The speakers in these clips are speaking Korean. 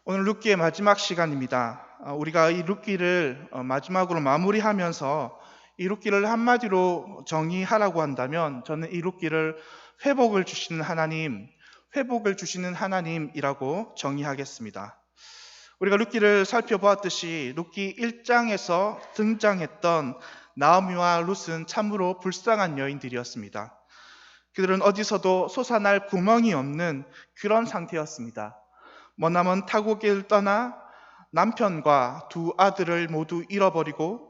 오늘 룻기의 마지막 시간입니다. 우리가 이 룻기를 마지막으로 마무리하면서 이 룻기를 한마디로 정의하라고 한다면 저는 이 룻기를 회복을 주시는 하나님, 회복을 주시는 하나님이라고 정의하겠습니다. 우리가 룻기를 살펴보았듯이 룻기 1장에서 등장했던 나오미와 룻은 참으로 불쌍한 여인들이었습니다. 그들은 어디서도 솟아날 구멍이 없는 그런 상태였습니다. 머나먼 타국을 떠나 남편과 두 아들을 모두 잃어버리고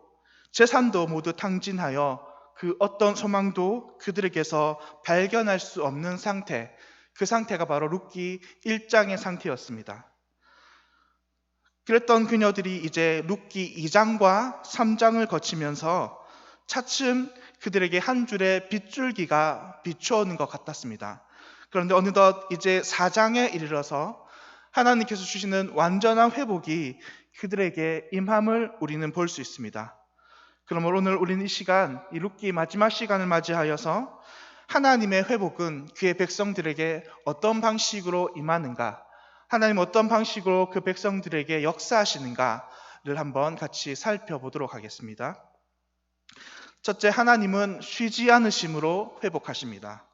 재산도 모두 탕진하여 그 어떤 소망도 그들에게서 발견할 수 없는 상태, 그 상태가 바로 룻기 1장의 상태였습니다. 그랬던 그녀들이 이제 룻기 2장과 3장을 거치면서 차츰 그들에게 한 줄의 빗줄기가 비추어오는 것 같았습니다. 그런데 어느덧 이제 4장에 이르러서 하나님께서 주시는 완전한 회복이 그들에게 임함을 우리는 볼 수 있습니다. 그러므로 오늘 우리는 이 시간, 이 룻기 마지막 시간을 맞이하여서 하나님의 회복은 그의 백성들에게 어떤 방식으로 임하는가, 하나님 어떤 방식으로 그 백성들에게 역사하시는가를 한번 같이 살펴보도록 하겠습니다. 첫째, 하나님은 쉬지 않으심으로 회복하십니다.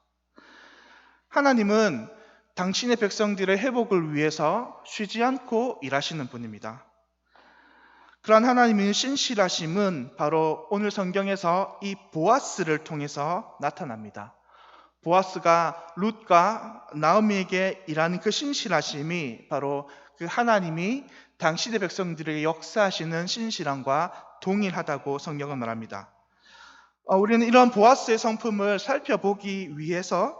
하나님은 당신의 백성들의 회복을 위해서 쉬지 않고 일하시는 분입니다. 그러한 하나님의 신실하심은 바로 오늘 성경에서 이 보아스를 통해서 나타납니다. 보아스가 룻과 나오미에게 일하는 그 신실하심이 바로 그 하나님이 당신의 백성들에게 역사하시는 신실함과 동일하다고 성경은 말합니다. 우리는 이런 보아스의 성품을 살펴보기 위해서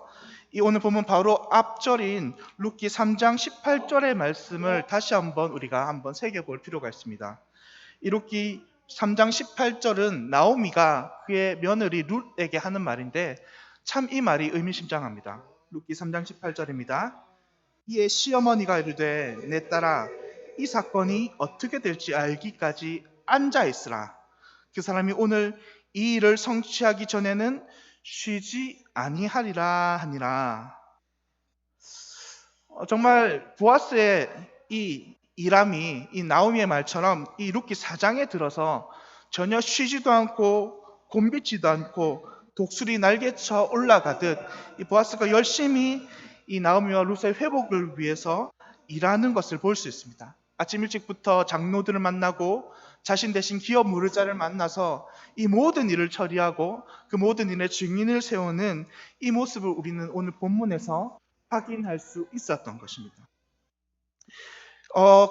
이 오늘 보면 바로 앞절인 룻기 3장 18절의 말씀을 다시 한번 우리가 한번 새겨볼 필요가 있습니다. 이 룻기 3장 18절은 나오미가 그의 며느리 룻에게 하는 말인데 참 이 말이 의미심장합니다. 룻기 3장 18절입니다. 이에 시어머니가 이르되 내 딸아 이 사건이 어떻게 될지 알기까지 앉아 있으라. 그 사람이 오늘 이 일을 성취하기 전에는 쉬지 아니하리라 하니라. 정말 보아스의 이 일함이 이 나오미의 말처럼 이 룻기 4장에 들어서 전혀 쉬지도 않고 곤비지도 않고 독수리 날개쳐 올라가듯 이 보아스가 열심히 이 나오미와 룻의 회복을 위해서 일하는 것을 볼 수 있습니다. 아침 일찍부터 장로들을 만나고 자신 대신 기업 무르자를 만나서 이 모든 일을 처리하고 그 모든 일의 증인을 세우는 이 모습을 우리는 오늘 본문에서 확인할 수 있었던 것입니다.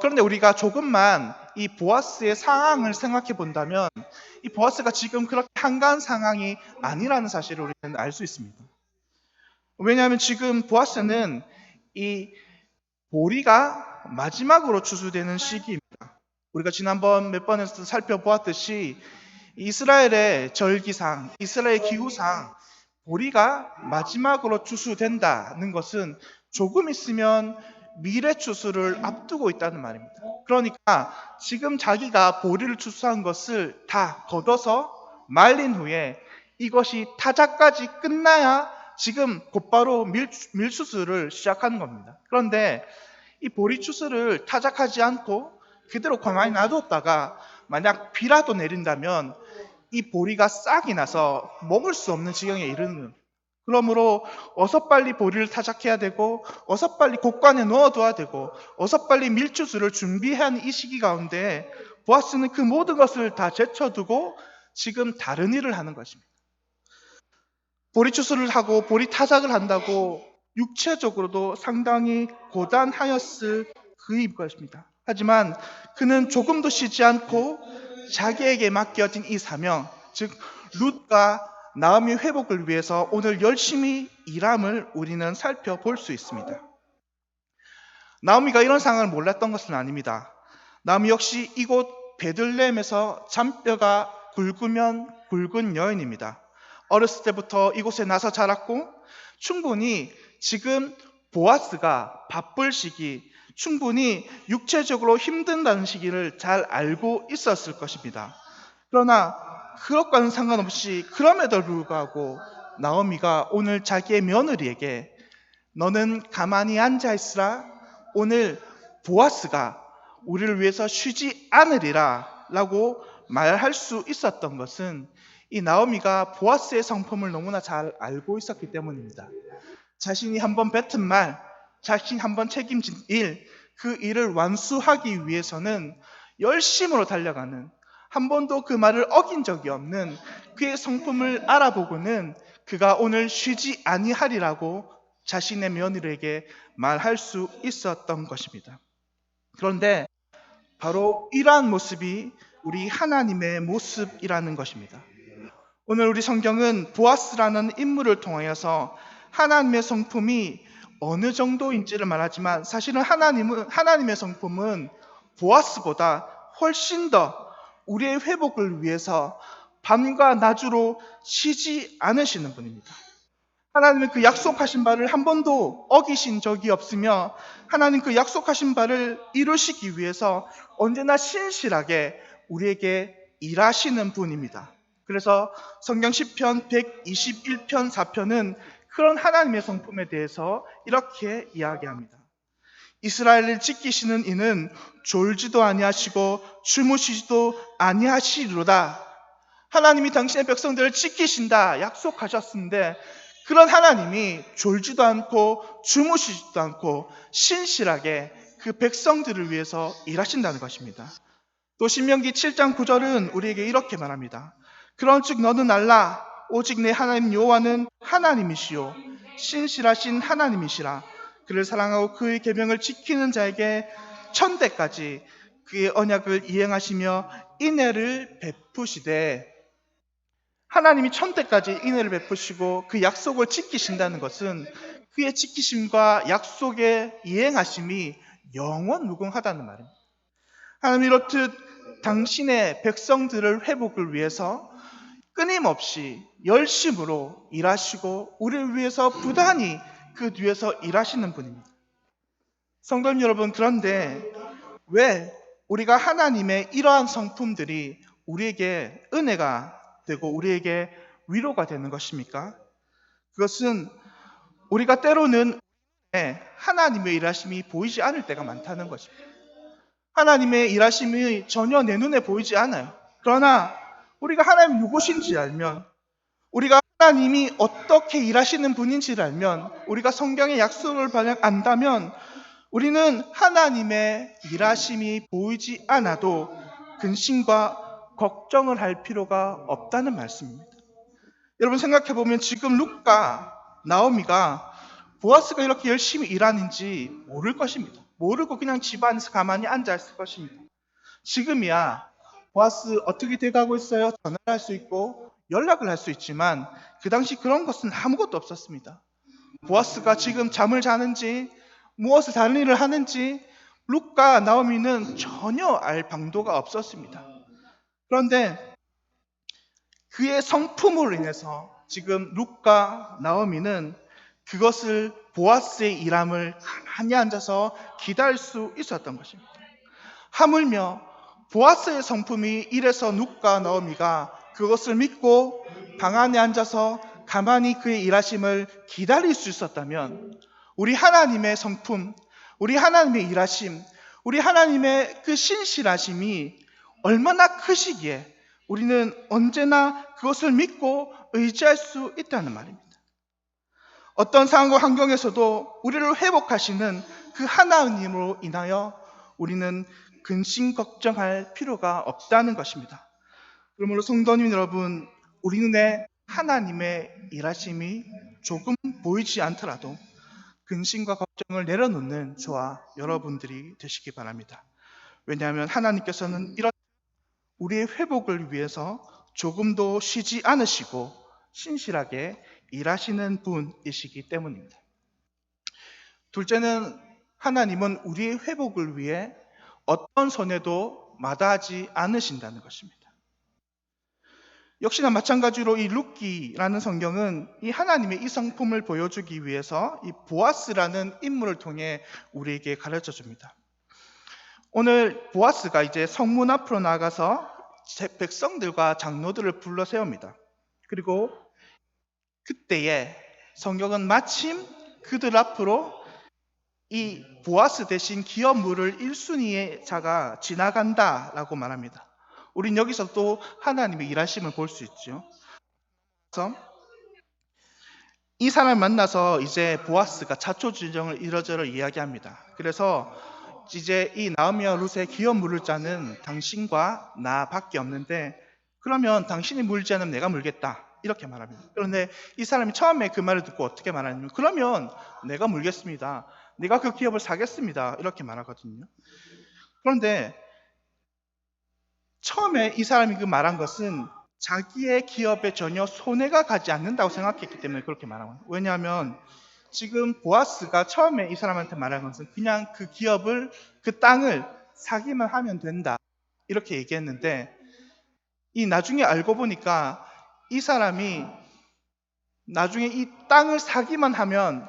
그런데 우리가 조금만 이 보아스의 상황을 생각해 본다면 이 보아스가 지금 그렇게 한가한 상황이 아니라는 사실을 우리는 알 수 있습니다. 왜냐하면 지금 보아스는 이 보리가 마지막으로 추수되는 시기입니다. 우리가 지난번 몇 번에서 살펴보았듯이 이스라엘의 절기상, 이스라엘 기후상 보리가 마지막으로 추수된다는 것은 조금 있으면 미래 추수를 앞두고 있다는 말입니다. 그러니까 지금 자기가 보리를 추수한 것을 다 걷어서 말린 후에 이것이 타작까지 끝나야 지금 곧바로 밀추수를 시작하는 겁니다. 그런데 이 보리 추수를 타작하지 않고 그대로 가만히 놔뒀다가 만약 비라도 내린다면 이 보리가 싹이 나서 먹을 수 없는 지경에 이르는, 그러므로 어서 빨리 보리를 타작해야 되고 어서 빨리 곡간에 넣어둬야 되고 어서 빨리 밀추수를 준비해야 하는 이 시기 가운데 보아스는 그 모든 것을 다 제쳐두고 지금 다른 일을 하는 것입니다. 보리 추수를 하고 보리 타작을 한다고 육체적으로도 상당히 고단하였을 그의 것입니다. 하지만 그는 조금도 쉬지 않고 자기에게 맡겨진 이 사명, 즉 룻과 나오미 회복을 위해서 오늘 열심히 일함을 우리는 살펴볼 수 있습니다. 나오미가 이런 상황을 몰랐던 것은 아닙니다. 나오미 역시 이곳 베들레헴에서 잔뼈가 굵으면 굵은 여인입니다. 어렸을 때부터 이곳에 나서 자랐고 충분히 지금 보아스가 바쁠 시기, 충분히 육체적으로 힘든다는 시기를 잘 알고 있었을 것입니다. 그러나 그것과는 상관없이 그럼에도 불구하고 나오미가 오늘 자기의 며느리에게 너는 가만히 앉아 있으라, 오늘 보아스가 우리를 위해서 쉬지 않으리라 라고 말할 수 있었던 것은 이 나오미가 보아스의 성품을 너무나 잘 알고 있었기 때문입니다. 자신이 한번 뱉은 말, 자신이 한번 책임진 일, 그 일을 완수하기 위해서는 열심으로 달려가는, 한 번도 그 말을 어긴 적이 없는 그의 성품을 알아보고는 그가 오늘 쉬지 아니하리라고 자신의 며느리에게 말할 수 있었던 것입니다. 그런데 바로 이러한 모습이 우리 하나님의 모습이라는 것입니다. 오늘 우리 성경은 보아스라는 인물을 통하여서 하나님의 성품이 어느 정도인지를 말하지만, 사실은 하나님의 성품은 보아스보다 훨씬 더 우리의 회복을 위해서 밤과 낮으로 쉬지 않으시는 분입니다. 하나님은 그 약속하신 바를 한 번도 어기신 적이 없으며, 하나님 그 약속하신 바를 이루시기 위해서 언제나 신실하게 우리에게 일하시는 분입니다. 그래서 성경 시편 121편 4편은 그런 하나님의 성품에 대해서 이렇게 이야기합니다. 이스라엘을 지키시는 이는 졸지도 아니하시고 주무시지도 아니하시리로다. 하나님이 당신의 백성들을 지키신다 약속하셨는데, 그런 하나님이 졸지도 않고 주무시지도 않고 신실하게 그 백성들을 위해서 일하신다는 것입니다. 또 신명기 7장 9절은 우리에게 이렇게 말합니다. 그런즉 너는 알라, 오직 내 하나님 여호와는 하나님이시요 신실하신 하나님이시라. 그를 사랑하고 그의 계명을 지키는 자에게 천대까지 그의 언약을 이행하시며 인애를 베푸시되, 하나님이 천대까지 인애를 베푸시고 그 약속을 지키신다는 것은 그의 지키심과 약속의 이행하심이 영원 무궁하다는 말입니다. 하나님 이렇듯 당신의 백성들을 회복을 위해서 끊임없이 열심으로 일하시고 우리를 위해서 부단히 그 뒤에서 일하시는 분입니다. 성도님 여러분, 그런데 왜 우리가 하나님의 이러한 성품들이 우리에게 은혜가 되고 우리에게 위로가 되는 것입니까? 그것은 우리가 때로는 하나님의 일하심이 보이지 않을 때가 많다는 것입니다. 하나님의 일하심이 전혀 내 눈에 보이지 않아요. 그러나 우리가 하나님 누구신지 알면, 우리가 하나님이 어떻게 일하시는 분인지를 알면, 우리가 성경의 약속을 안다면 우리는 하나님의 일하심이 보이지 않아도 근심과 걱정을 할 필요가 없다는 말씀입니다. 여러분 생각해 보면 지금 룻과 나오미가 보아스가 이렇게 열심히 일하는지 모를 것입니다. 모르고 그냥 집안에서 가만히 앉아 있을 것입니다. 지금이야 보아스 어떻게 돼가고 있어요? 전화를 할 수 있고 연락을 할 수 있지만 그 당시 그런 것은 아무것도 없었습니다. 보아스가 지금 잠을 자는지 무엇을 다른 일을 하는지 룻과 나오미는 전혀 알 방도가 없었습니다. 그런데 그의 성품으로 인해서 지금 룻과 나오미는 그것을 보아스의 일함을 가만히 앉아서 기다릴 수 있었던 것입니다. 하물며 보아스의 성품이 이래서 룻과 나오미가 그것을 믿고 방 안에 앉아서 가만히 그의 일하심을 기다릴 수 있었다면, 우리 하나님의 성품, 우리 하나님의 일하심, 우리 하나님의 그 신실하심이 얼마나 크시기에 우리는 언제나 그것을 믿고 의지할 수 있다는 말입니다. 어떤 상황과 환경에서도 우리를 회복하시는 그 하나님으로 인하여 우리는 근심 걱정할 필요가 없다는 것입니다. 그러므로 성도님 여러분, 우리 눈에 하나님의 일하심이 조금 보이지 않더라도 근심과 걱정을 내려놓는 저와 여러분들이 되시기 바랍니다. 왜냐하면 하나님께서는 이런 우리의 회복을 위해서 조금도 쉬지 않으시고 신실하게 일하시는 분이시기 때문입니다. 둘째는 하나님은 우리의 회복을 위해 어떤 손해도 마다하지 않으신다는 것입니다. 역시나 마찬가지로 이 룻기라는 성경은 이 하나님의 이 성품을 보여주기 위해서 이 보아스라는 인물을 통해 우리에게 가르쳐 줍니다. 오늘 보아스가 이제 성문 앞으로 나가서 백성들과 장로들을 불러 세웁니다. 그리고 그때에 성경은 마침 그들 앞으로 이 보아스 대신 기업물을 1순위의 자가 지나간다라고 말합니다. 우린 여기서 또 하나님의 일하심을 볼 수 있죠. 그래서 이 사람을 만나서 이제 보아스가 자초지종을 이러저러 이야기합니다. 그래서 이제 이 나오미와 룻의 기업 물을 자는 당신과 나밖에 없는데 그러면 당신이 물지 않으면 내가 물겠다 이렇게 말합니다. 그런데 이 사람이 처음에 그 말을 듣고 어떻게 말하냐면 그러면 내가 물겠습니다. 내가 그 기업을 사겠습니다. 이렇게 말하거든요. 그런데 처음에 이 사람이 그 말한 것은 자기의 기업에 전혀 손해가 가지 않는다고 생각했기 때문에 그렇게 말한 거예요. 왜냐하면 지금 보아스가 처음에 이 사람한테 말한 것은 그냥 그 기업을, 그 땅을 사기만 하면 된다 이렇게 얘기했는데 이 나중에 알고 보니까 이 사람이 나중에 이 땅을 사기만 하면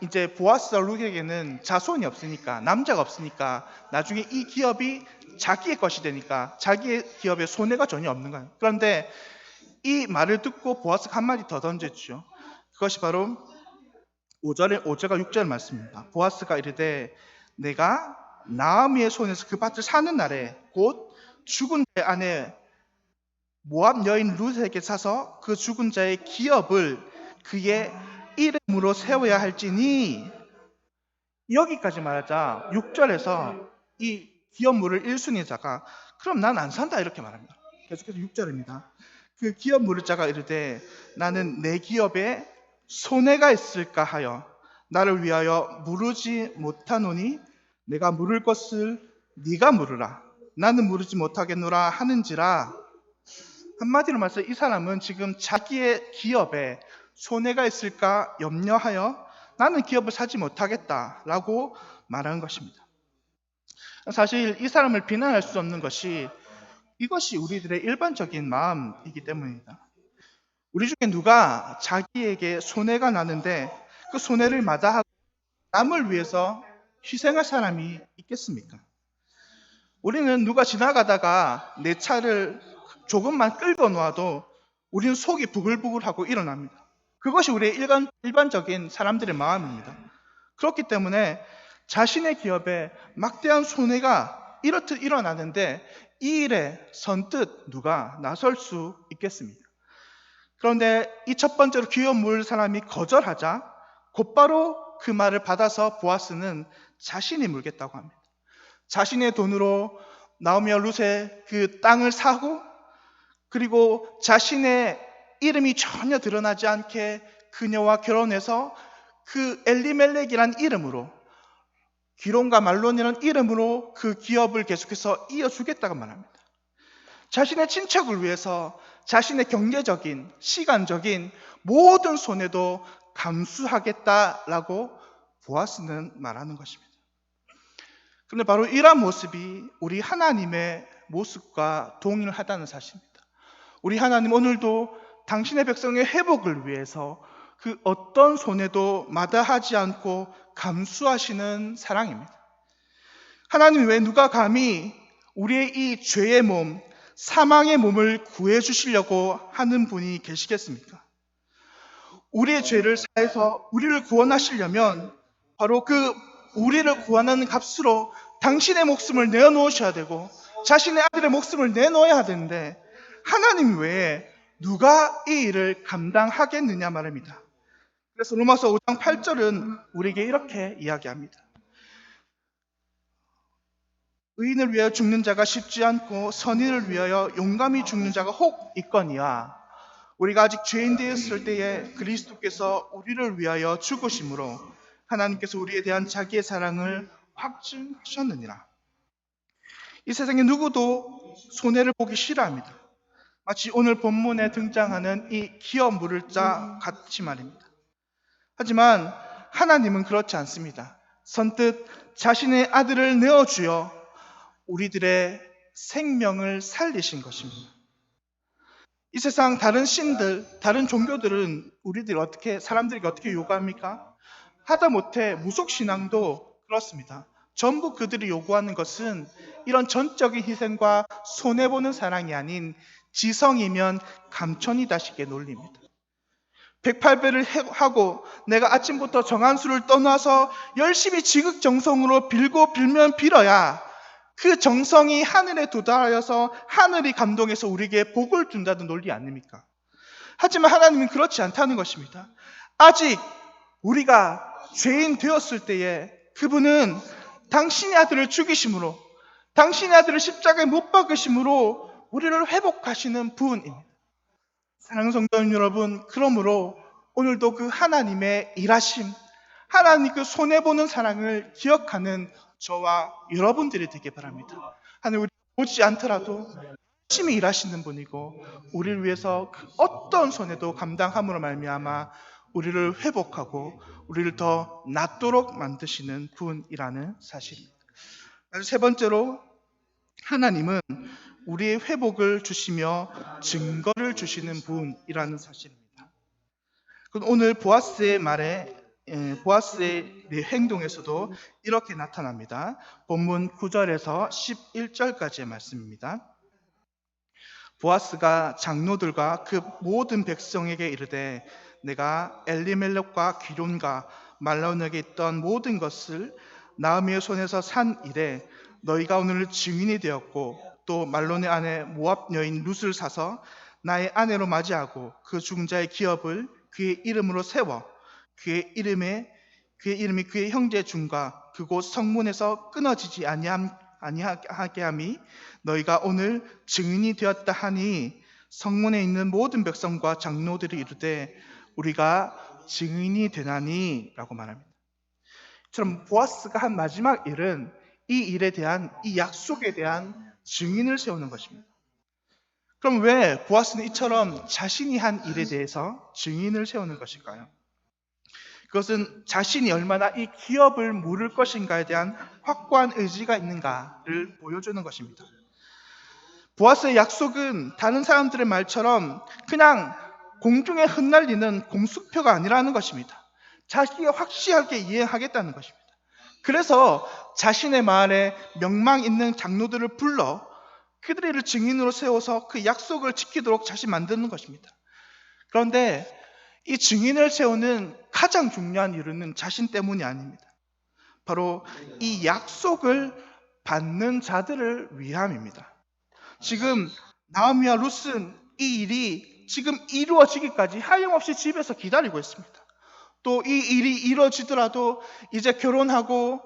이제 보아스와 룩에게는 자손이 없으니까, 남자가 없으니까 나중에 이 기업이 자기의 것이 되니까 자기의 기업에 손해가 전혀 없는 거예요. 그런데 이 말을 듣고 보아스가 한마디 더 던졌죠. 그것이 바로 5절과 6절 말씀입니다. 보아스가 이르되 내가 나오미의 손에서 그 밭을 사는 날에 곧 죽은 자 아내 모압 여인 룻에게 사서 그 죽은 자의 기업을 그의 이름으로 세워야 할지니, 여기까지 말하자 6절에서 이 기업물을 1순위 자가 그럼 난 안 산다 이렇게 말합니다. 계속해서 6절입니다. 그 기업 물을 자가 이르되 나는 내 기업에 손해가 있을까 하여 나를 위하여 물으지 못하노니 내가 물을 것을 네가 물으라. 나는 물으지 못하겠노라 하는지라. 한마디로 말해서 이 사람은 지금 자기의 기업에 손해가 있을까 염려하여 나는 기업을 사지 못하겠다라고 말하는 것입니다. 사실 이 사람을 비난할 수 없는 것이 이것이 우리들의 일반적인 마음이기 때문입니다. 우리 중에 누가 자기에게 손해가 나는데 그 손해를 마다하고 남을 위해서 희생할 사람이 있겠습니까? 우리는 누가 지나가다가 내 차를 조금만 끌고 놓아도 우리는 속이 부글부글하고 일어납니다. 그것이 우리의 일반적인 사람들의 마음입니다. 그렇기 때문에 자신의 기업에 막대한 손해가 이렇듯 일어나는데 이 일에 선뜻 누가 나설 수 있겠습니까? 그런데 이 첫 번째로 기업 물 사람이 거절하자 곧바로 그 말을 받아서 보아스는 자신이 물겠다고 합니다. 자신의 돈으로 나오미와 룻의 그 땅을 사고 그리고 자신의 이름이 전혀 드러나지 않게 그녀와 결혼해서 그 엘리멜렉이란 이름으로, 기론과 말론이라는 이름으로 그 기업을 계속해서 이어주겠다고 말합니다. 자신의 친척을 위해서 자신의 경제적인, 시간적인 모든 손해도 감수하겠다라고 보아스는 말하는 것입니다. 그런데 바로 이러한 모습이 우리 하나님의 모습과 동일하다는 사실입니다. 우리 하나님 오늘도 당신의 백성의 회복을 위해서 그 어떤 손해도 마다하지 않고 감수하시는 사랑입니다. 하나님 왜 누가 감히 우리의 이 죄의 몸, 사망의 몸을 구해주시려고 하는 분이 계시겠습니까? 우리의 죄를 사해서 우리를 구원하시려면 바로 그 우리를 구원하는 값으로 당신의 목숨을 내어놓으셔야 되고 자신의 아들의 목숨을 내놓아야 되는데 하나님 외에 누가 이 일을 감당하겠느냐 말입니다. 그래서 로마서 5장 8절은 우리에게 이렇게 이야기합니다. 의인을 위하여 죽는 자가 쉽지 않고 선인을 위하여 용감히 죽는 자가 혹 있거니와 우리가 아직 죄인 되었을 때에 그리스도께서 우리를 위하여 죽으심으로 하나님께서 우리에 대한 자기의 사랑을 확증하셨느니라. 이 세상에 누구도 손해를 보기 싫어합니다. 마치 오늘 본문에 등장하는 이 기업 물을 자 같이 말입니다. 하지만 하나님은 그렇지 않습니다. 선뜻 자신의 아들을 내어주어 우리들의 생명을 살리신 것입니다. 이 세상 다른 신들, 다른 종교들은 사람들에게 어떻게 요구합니까? 하다못해 무속신앙도 그렇습니다. 전부 그들이 요구하는 것은 이런 전적인 희생과 손해보는 사랑이 아닌 지성이면 감천이다식의 논리입니다. 108배를 하고 내가 아침부터 정한수를 떠나서 열심히 지극정성으로 빌고 빌면 빌어야 그 정성이 하늘에 도달하여서 하늘이 감동해서 우리에게 복을 준다는 논리 아닙니까? 하지만 하나님은 그렇지 않다는 것입니다. 아직 우리가 죄인 되었을 때에 그분은 당신의 아들을 죽이심으로, 당신의 아들을 십자가에 못 박으심으로 우리를 회복하시는 분입니다. 사랑하는 성도 여러분, 그러므로 오늘도 그 하나님의 일하심, 하나님 그 손해보는 사랑을 기억하는 저와 여러분들이 되길 바랍니다. 하나님, 우리 보지 않더라도 열심히 일하시는 분이고 우리를 위해서 그 어떤 손해도 감당함으로 말미암아 우리를 회복하고 우리를 더 낫도록 만드시는 분이라는 사실입니다. 세 번째로, 하나님은 우리의 회복을 주시며 증거를 주시는 분이라는 사실입니다. 오늘 보아스의 말에, 보아스의 행동에서도 이렇게 나타납니다. 본문 9절에서 11절까지의 말씀입니다. 보아스가 장로들과 그 모든 백성에게 이르되 내가 엘리멜렉과 기론과 말론에게 있던 모든 것을 나오미의 손에서 산 이래 너희가 오늘 증인이 되었고 또 말론의 아내 모압 여인 룻을 사서 나의 아내로 맞이하고 그 죽은 자의 기업을 그의 이름으로 세워 그의 이름이 그의 형제 중과 그곳 성문에서 끊어지지 아니하게 함이 너희가 오늘 증인이 되었다 하니 성문에 있는 모든 백성과 장로들이 이르되 우리가 증인이 되나니 라고 말합니다. 처럼 보아스가 한 마지막 일은 이 일에 대한, 이 약속에 대한 증인을 세우는 것입니다. 그럼 왜 보아스는 이처럼 자신이 한 일에 대해서 증인을 세우는 것일까요? 그것은 자신이 얼마나 이 기업을 물을 것인가에 대한 확고한 의지가 있는가를 보여주는 것입니다. 보아스의 약속은 다른 사람들의 말처럼 그냥 공중에 흩날리는 공수표가 아니라는 것입니다. 자기가 확실하게 이해하겠다는 것입니다. 그래서 자신의 마을에 명망 있는 장로들을 불러 그들을 증인으로 세워서 그 약속을 지키도록 자신 만드는 것입니다. 그런데 이 증인을 세우는 가장 중요한 이유는 자신 때문이 아닙니다. 바로 이 약속을 받는 자들을 위함입니다. 지금 나오미와 룻은 이 일이 지금 이루어지기까지 하염없이 집에서 기다리고 있습니다. 또 이 일이 이루어지더라도 이제 결혼하고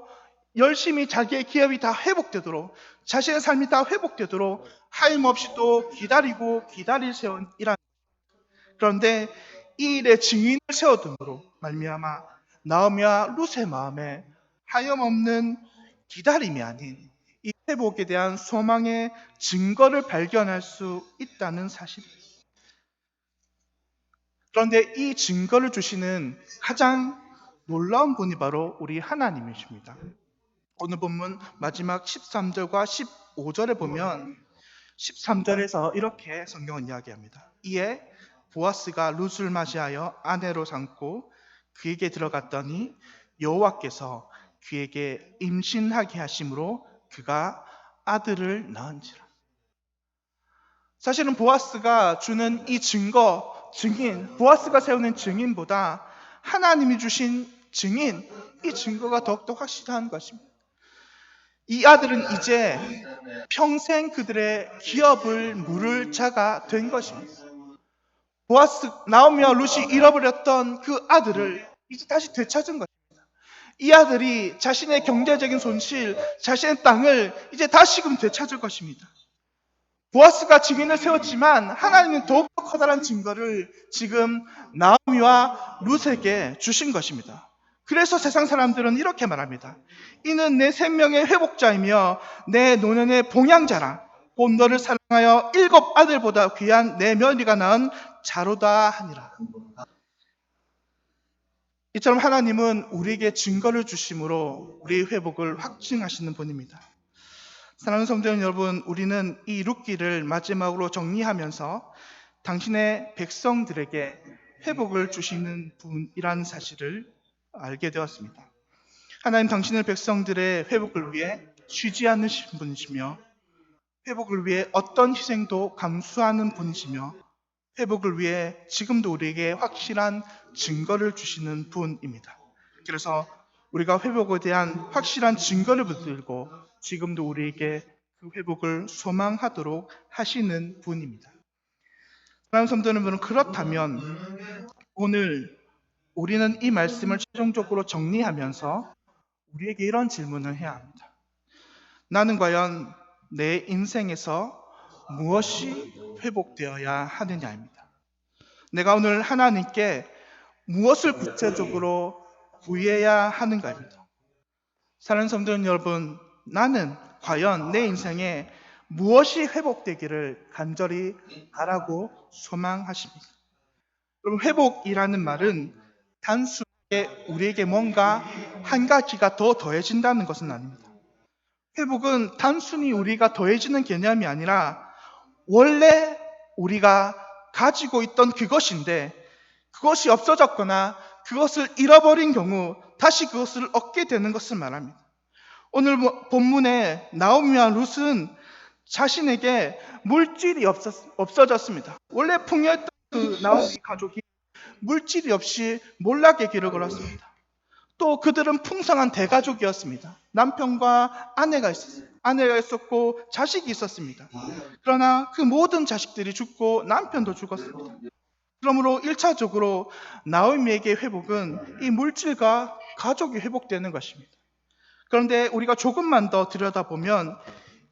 열심히 자기의 기업이 다 회복되도록, 자신의 삶이 다 회복되도록 하염없이 또 기다리고 기다릴 세운 일한. 그런데 이 일에 증인을 세워둠으로 말미암아 나오미와 룻의 마음에 하염없는 기다림이 아닌 이 회복에 대한 소망의 증거를 발견할 수 있다는 사실입니다. 그런데 이 증거를 주시는 가장 놀라운 분이 바로 우리 하나님이십니다. 오늘 본문 마지막 13절과 15절에 보면 13절에서 이렇게 성경은 이야기합니다. 이에 보아스가 룻을 맞이하여 아내로 삼고 그에게 들어갔더니 여호와께서 그에게 임신하게 하심으로 그가 아들을 낳은지라. 사실은 보아스가 주는 이 증거, 증인, 보아스가 세우는 증인보다 하나님이 주신 증인, 이 증거가 더욱더 확실한 것입니다. 이 아들은 이제 평생 그들의 기업을 물을 자가 된 것입니다. 보아스, 나오미와 룻이 잃어버렸던 그 아들을 이제 다시 되찾은 것입니다. 이 아들이 자신의 경제적인 손실, 자신의 땅을 이제 다시금 되찾을 것입니다. 보아스가 증인을 세웠지만 하나님은 더욱더 커다란 증거를 지금 나오미와 룻에게 주신 것입니다. 그래서 세상 사람들은 이렇게 말합니다. 이는 내 생명의 회복자이며 내 노년의 봉양자라. 곧 너를 사랑하여 7 아들보다 귀한 내 며느리가 낳은 자로다 하니라. 이처럼 하나님은 우리에게 증거를 주심으로 우리의 회복을 확증하시는 분입니다. 사랑하는 성도 여러분, 우리는 이 룻기를 마지막으로 정리하면서 당신의 백성들에게 회복을 주시는 분이라는 사실을 알게 되었습니다. 하나님, 당신의 백성들의 회복을 위해 쉬지 않으신 분이시며 회복을 위해 어떤 희생도 감수하는 분이시며 회복을 위해 지금도 우리에게 확실한 증거를 주시는 분입니다. 그래서 우리가 회복에 대한 확실한 증거를 붙들고 지금도 우리에게 그 회복을 소망하도록 하시는 분입니다. 사랑하는 성도 여러분, 그렇다면 오늘 우리는 이 말씀을 최종적으로 정리하면서 우리에게 이런 질문을 해야 합니다. 나는 과연 내 인생에서 무엇이 회복되어야 하느냐입니다. 내가 오늘 하나님께 무엇을 구체적으로 구해야 하는가입니다. 사랑하는 성도 여러분, 나는 과연 내 인생에 무엇이 회복되기를 간절히 바라고 소망하십니까? 여러분, 회복이라는 말은 단순하게 우리에게 뭔가 한 가지가 더 더해진다는 것은 아닙니다. 회복은 단순히 우리가 더해지는 개념이 아니라 원래 우리가 가지고 있던 그것인데 그것이 없어졌거나 그것을 잃어버린 경우 다시 그것을 얻게 되는 것을 말합니다. 오늘 본문에 나오미와 룻은 자신에게 물질이 없어졌습니다. 원래 풍요했던 그 나오미 가족이 물질이 없이 몰락의 길을 걸었습니다. 또 그들은 풍성한 대가족이었습니다. 남편과 아내가 있었고 자식이 있었습니다. 그러나 그 모든 자식들이 죽고 남편도 죽었습니다. 그러므로 1차적으로 나오미에게 회복은 이 물질과 가족이 회복되는 것입니다. 그런데 우리가 조금만 더 들여다보면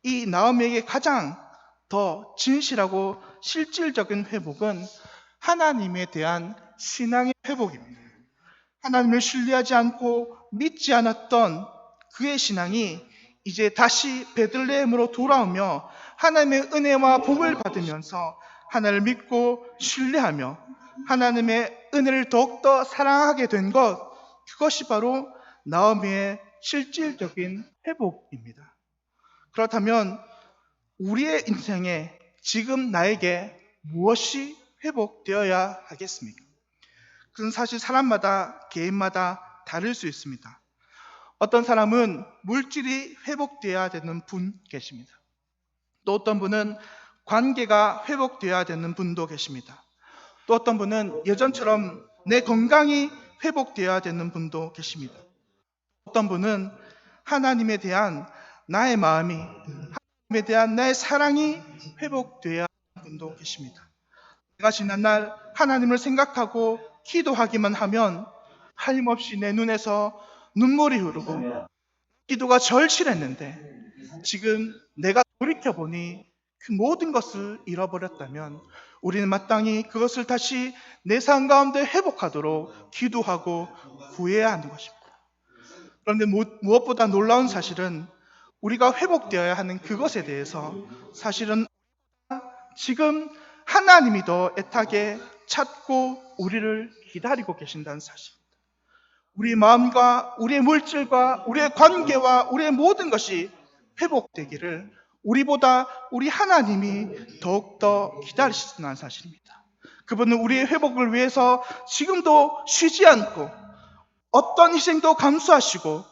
이 나오미에게 가장 더 진실하고 실질적인 회복은 하나님에 대한 신앙의 회복입니다. 하나님을 신뢰하지 않고 믿지 않았던 그의 신앙이 이제 다시 베들레헴으로 돌아오며 하나님의 은혜와 복을 받으면서 하나님을 믿고 신뢰하며 하나님의 은혜를 더욱더 사랑하게 된 것, 그것이 바로 나오미의 실질적인 회복입니다. 그렇다면 우리의 인생에 지금 나에게 무엇이 회복되어야 하겠습니까? 그건 사실 사람마다 개인마다 다를 수 있습니다. 어떤 사람은 물질이 회복되어야 되는 분 계십니다. 또 어떤 분은 관계가 회복되어야 되는 분도 계십니다. 또 어떤 분은 예전처럼 내 건강이 회복되어야 되는 분도 계십니다. 어떤 분은 하나님에 대한 나의 마음이, 하나님에 대한 나의 사랑이 회복되어야 하는 분도 계십니다. 내가 지난날 하나님을 생각하고 기도하기만 하면 하림없이 내 눈에서 눈물이 흐르고 기도가 절실했는데 지금 내가 돌이켜보니 그 모든 것을 잃어버렸다면 우리는 마땅히 그것을 다시 내 삶 가운데 회복하도록 기도하고 구해야 하는 것입니다. 그런데 무엇보다 놀라운 사실은 우리가 회복되어야 하는 그것에 대해서 사실은 지금 하나님이 더 애타게 찾고 우리를 기다리고 계신다는 사실입니다. 우리의 마음과 우리의 물질과 우리의 관계와 우리의 모든 것이 회복되기를 우리보다 우리 하나님이 더욱더 기다리신다는 사실입니다. 그분은 우리의 회복을 위해서 지금도 쉬지 않고 어떤 희생도 감수하시고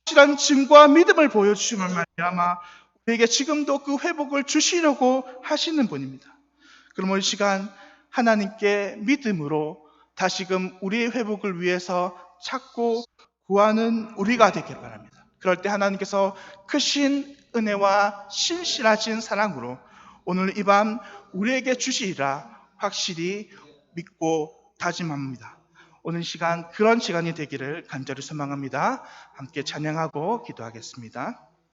확실한 증거와 믿음을 보여주심을 말미암아 우리에게 지금도 그 회복을 주시려고 하시는 분입니다. 그럼 이 시간 하나님께 믿음으로 다시금 우리의 회복을 위해서 찾고 구하는 우리가 되길 바랍니다. 그럴 때 하나님께서 크신 은혜와 신실하신 사랑으로 오늘 이 밤 우리에게 주시리라 확실히 믿고 다짐합니다. 오늘 시간 그런 시간이 되기를 간절히 소망합니다. 함께 찬양하고 기도하겠습니다.